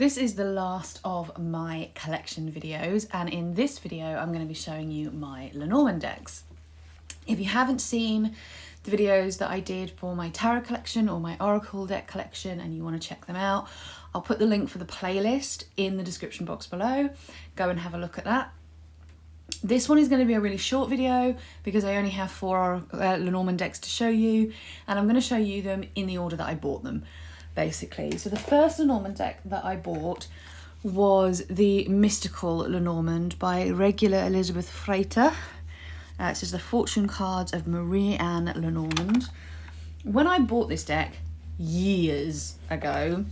This is the last of my collection videos, and in this video I'm going to be showing you my Lenormand decks. If you haven't seen the videos that I did for my tarot collection or my oracle deck collection and you want to check them out, I'll put the link for the playlist in the description box below. Go and have a look at that. This one is going to be a really short video because I only have 4 Lenormand decks to show you, and I'm going to show you them in the order that I bought them, basically. So the first Lenormand deck that I bought was the Mystical Lenormand by regular Elizabeth Freiter. This is the Fortune Cards of Marie-Anne Lenormand. When I bought this deck years ago,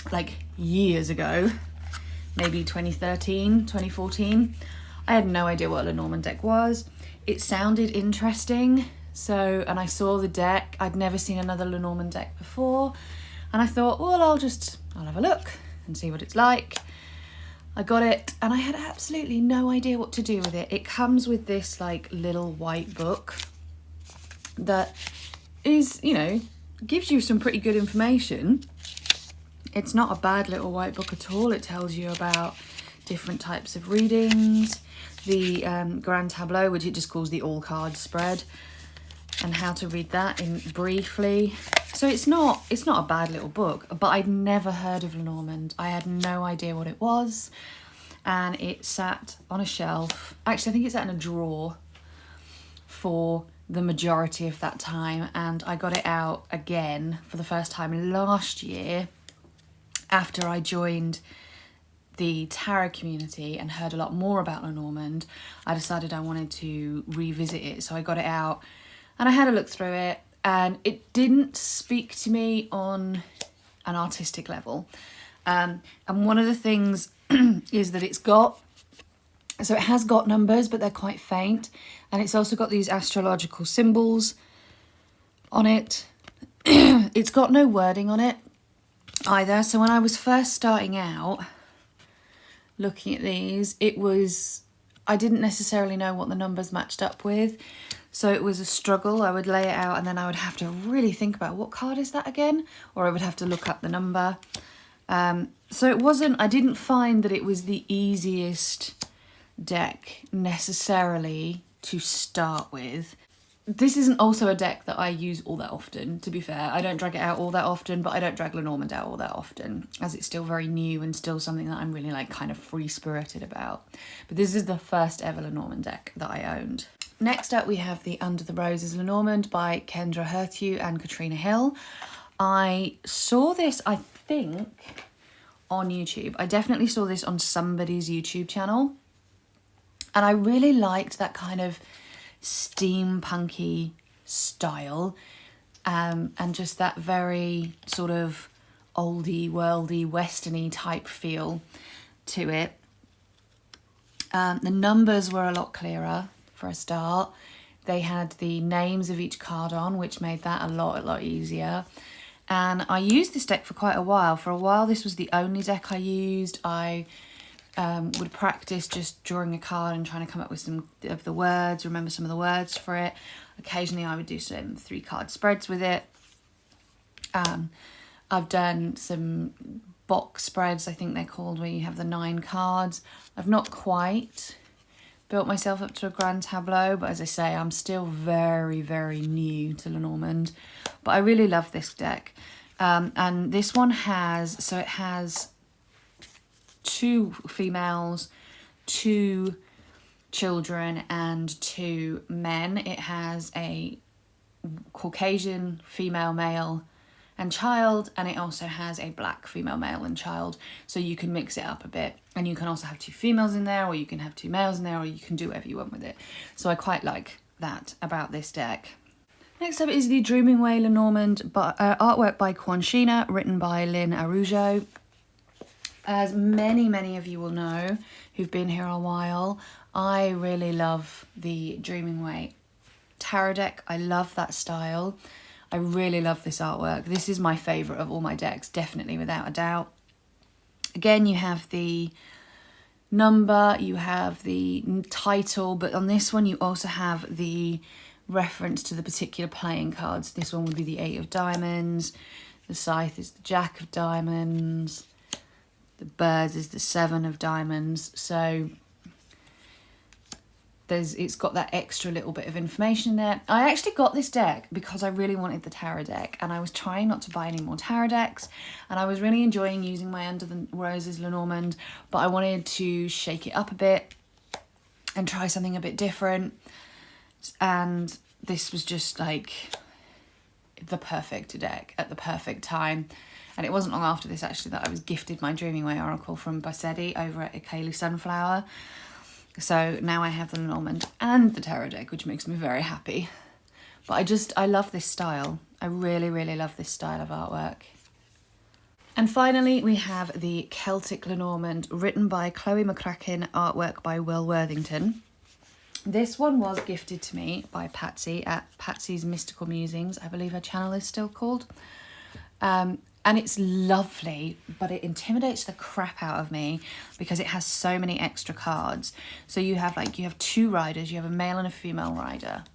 maybe 2013, 2014, I had no idea what a Lenormand deck was. It sounded interesting, and I saw the deck. I'd never seen another Lenormand deck before, and I thought, well, I'll have a look and see what it's like. I got it, and I had absolutely no idea what to do with it. It comes with this little white book that is, gives you some pretty good information. It's not a bad little white book at all. It tells you about different types of readings, the Grand Tableau, which it just calls the all card spread, and how to read that in briefly. So it's not a bad little book, but I'd never heard of Lenormand. I had no idea what it was, and it sat on a shelf. Actually, I think it sat in a drawer for the majority of that time, and I got it out again for the first time last year after I joined the tarot community and heard a lot more about Lenormand. I decided I wanted to revisit it, so I got it out and I had a look through it, and it didn't speak to me on an artistic level. And one of the things is that it has got numbers, but they're quite faint, and it's also got these astrological symbols on it. It's got no wording on it either. So when I was first starting out looking at these, I didn't necessarily know what the numbers matched up with, so it was a struggle. I would lay it out and then I would have to really think about what card is that again, or I would have to look up the number. So I didn't find that it was the easiest deck necessarily to start with. This isn't also a deck that I use all that often, to be fair. I don't drag it out all that often, but I don't drag Lenormand out all that often, as it's still very new and still something that I'm really kind of free-spirited about. But this is the first ever Lenormand deck that I owned. Next up we have the Under the Roses Lenormand by Kendra Hertew and Katrina Hill. I saw this, I think, on YouTube. I definitely saw this on somebody's YouTube channel, and I really liked that kind of steampunky style, and just that very sort of oldie worldy westerny type feel to it. The numbers were a lot clearer for a start. They had the names of each card on, which made that a lot easier. And I used this deck for quite a while. For a while this was the only deck I used. I would practice just drawing a card and trying to come up with some of the words, remember some of the words for it. Occasionally I would do some 3-card spreads with it. I've done some box spreads, I think they're called, where you have the 9 cards. I've not quite built myself up to a Grand Tableau, but as I say, I'm still very new to Lenormand. But I really love this deck. And this one has 2 females, 2 children, and 2 men. It has a Caucasian female, male and child, and it also has a black female, male and child, so you can mix it up a bit, and you can also have 2 females in there, or you can have 2 males in there, or you can do whatever you want with it. So I quite like that about this deck. Next up is the Dreaming Way Lenormand, artwork by Quanchina, written by Lynn Arujo. As many of you will know who've been here a while, I really love the Dreaming Way tarot deck. I love that style. I really love this artwork. This is my favourite of all my decks, definitely, without a doubt. Again, you have the number, you have the title, but on this one you also have the reference to the particular playing cards. This one would be the 8 of Diamonds, the scythe is the Jack of Diamonds, The birds is the 7 of diamonds. So it's got that extra little bit of information there. I actually got this deck because I really wanted the tarot deck, and I was trying not to buy any more tarot decks, and I was really enjoying using my Under the Roses Lenormand, but I wanted to shake it up a bit and try something a bit different. And this was just like the perfect deck at the perfect time. And it wasn't long after this actually that I was gifted my Dreaming Way Oracle from Bassetti over at Ikeli Sunflower. So now I have the Lenormand and the tarot deck, which makes me very happy. But I love this style. I really, really love this style of artwork. And finally, we have the Celtic Lenormand, written by Chloe McCracken, artwork by Will Worthington. This one was gifted to me by Patsy at Patsy's Mystical Musings. I believe her channel is still called. And it's lovely, but it intimidates the crap out of me because it has so many extra cards. So you have 2 riders, you have a male and a female rider.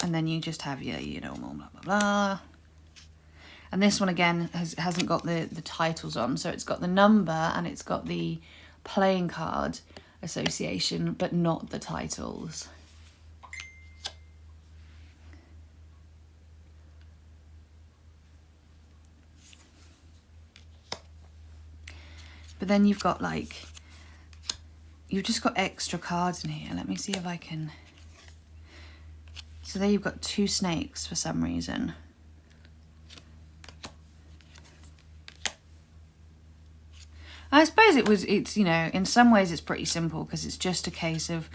And then you just have your, blah, blah, blah. And this one again hasn't got the titles on. So it's got the number and it's got the playing card association, but not the titles. But then you've got you've just got extra cards in here. Let me see if I can. So there you've got 2 snakes for some reason. I suppose it's in some ways it's pretty simple because it's just a case of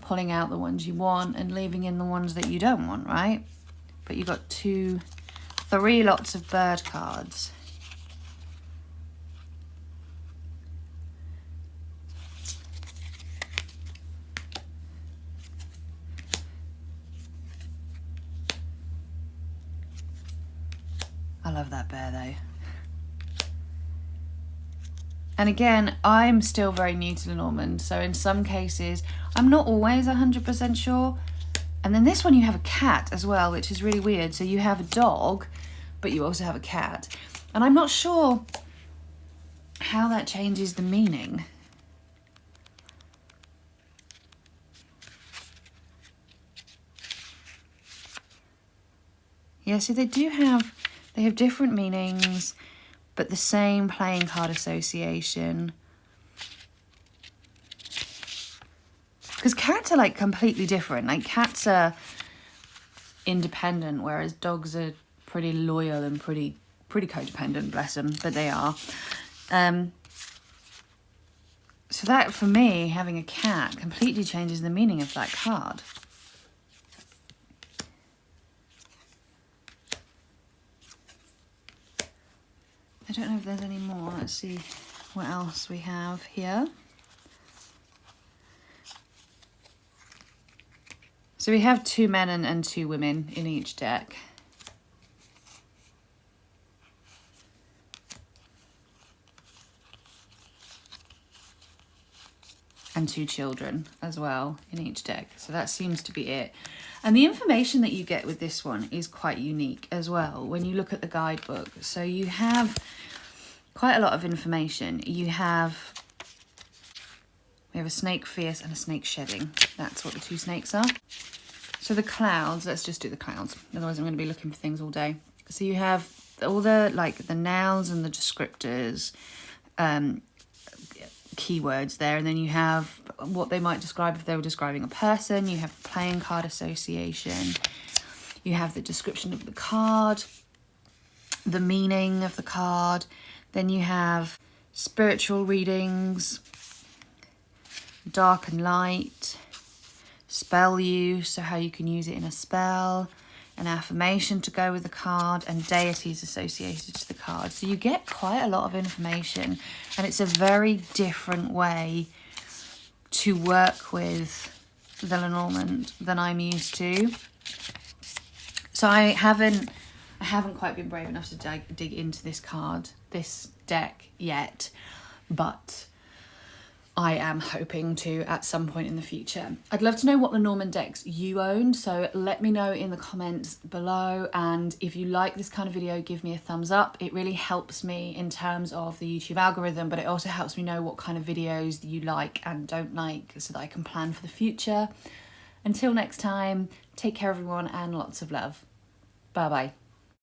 pulling out the ones you want and leaving in the ones that you don't want, right? But you've got 3 lots of bird cards. I love that bear though. And again, I'm still very new to Lenormand, so in some cases, I'm not always 100% sure. And then this one you have a cat as well, which is really weird. So you have a dog, but you also have a cat. And I'm not sure how that changes the meaning. Yeah, so they have different meanings, but the same playing card association. Because cats are completely different. Cats are independent, whereas dogs are pretty loyal and pretty codependent, bless them, but they are. So that, for me, having a cat completely changes the meaning of that card. I don't know if there's any more. Let's see what else we have here. So we have 2 men and 2 women in each deck. And 2 children as well in each deck. So that seems to be it. And the information that you get with this one is quite unique as well when you look at the guidebook. So you have quite a lot of information. We have a snake fierce and a snake shedding. That's what the 2 snakes are. So the clouds, let's just do the clouds. Otherwise I'm going to be looking for things all day. So you have all the the nouns and the descriptors, keywords there, and then you have what they might describe if they were describing a person. You have playing card association, you have the description of the card, the meaning of the card, then you have spiritual readings, dark and light, spell use, so how you can use it in a spell, an affirmation to go with the card, and deities associated to the card. So you get quite a lot of information, and it's a very different way to work with the Lenormand than I'm used to. So I haven't quite been brave enough to dig into this deck yet, but I am hoping to at some point in the future. I'd love to know what Lenormand decks you own, so let me know in the comments below, and if you like this kind of video, give me a thumbs up. It really helps me in terms of the YouTube algorithm, but it also helps me know what kind of videos you like and don't like so that I can plan for the future. Until next time, take care everyone and lots of love. Bye bye.